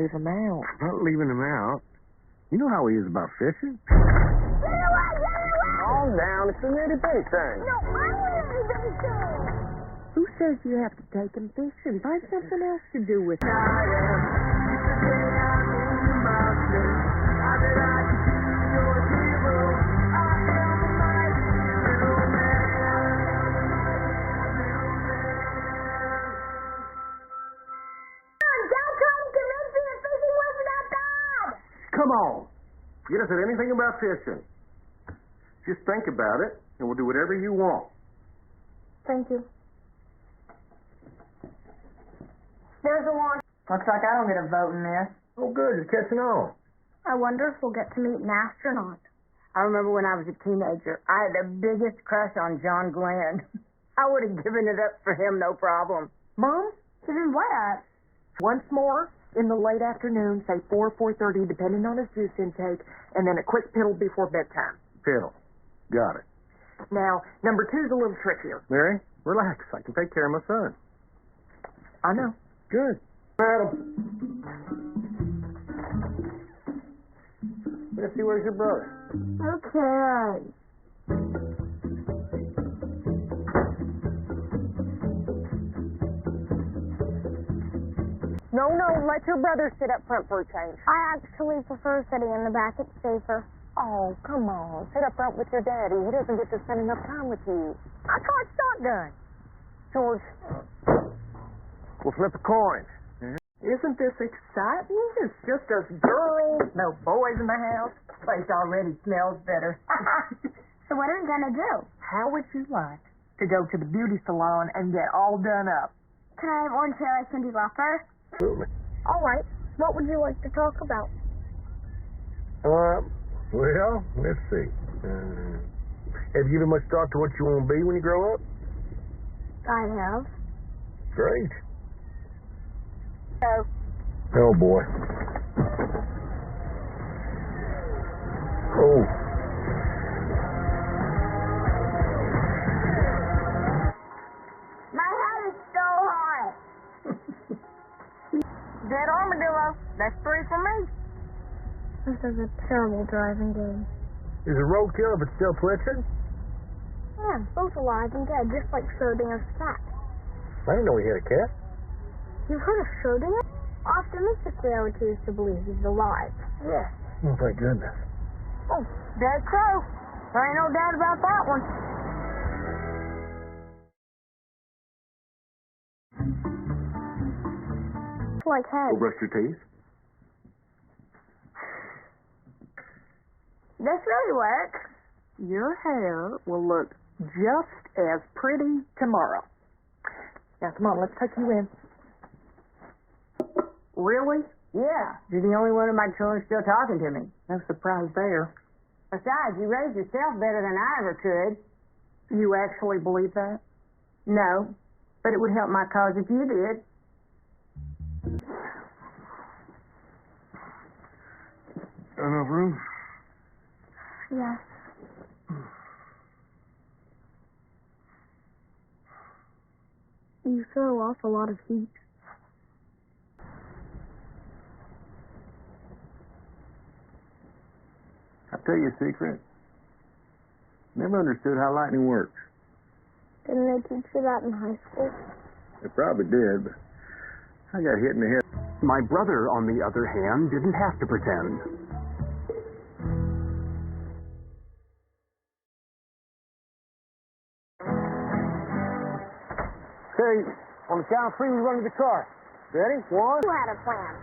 leave him out. Not leaving him out. You know how he is about fishing. Get away! Get away! Calm down. It's a nitty-bitty thing. No, I want to be fishing. Who says you have to take him fishing? Find something else to do with him. Come on. You don't say anything about fishing. Just think about it, and we'll do whatever you want. Thank you. There's a one. Looks like I don't get a vote in this. Oh, good. You're catching on. I wonder if we'll get to meet an astronaut. I remember when I was a teenager, I had the biggest crush on John Glenn. I would have given it up for him, no problem. Mom? She's in what? Once more, in the late afternoon, say 4:30, depending on his juice intake, and then a quick piddle before bedtime. Piddle. Got it. Now, number 2's a little trickier. Mary, relax. I can take care of my son. I know. Good. Madam. Let's see, where's your brother? Okay. No, let your brother sit up front for a change. I actually prefer sitting in the back. It's safer. Oh, come on. Sit up front with your daddy. He doesn't get to spend enough time with you. I tried shotgun. George. We'll flip a coin. Isn't this exciting? It's just us girls, no boys in the house. Place already smells better. So what are we gonna do? How would you like to go to the beauty salon and get all done up? Can I have orange hair like Cyndi Lauper? Absolutely. All right. What would you like to talk about? Well, let's see. Have you given much thought to what you want to be when you grow up? I have. Great. So, Oh, boy. Oh. my head is so hot. Dead armadillo. That's 3 for me. This is a terrible driving game. Is a roadkill if it's still twitching? Yeah, both alive and dead, just like Schrödinger's cat. I didn't know he had a cat. You've heard of Schrödinger? Optimistically, I would choose to believe he's alive. Yes. Oh, thank goodness. Oh, that's so. There ain't no doubt about that one. It's like head. Go brush your teeth. This really works. Your hair will look just as pretty tomorrow. Now, come on, let's take you in. Really? Yeah, you're the only one of my children still talking to me. No surprise there. Besides, you raised yourself better than I ever could. You actually believe that? No, but it would help my cause if you did. Enough room? Yes. You throw off a lot of heat. I'll tell you a secret. Never understood how lightning works. Didn't they teach you that in high school? They probably did, but I got hit in the head. My brother, on the other hand, didn't have to pretend. Okay, on the count of 3, we run to the car. Ready? 1. You had a plan.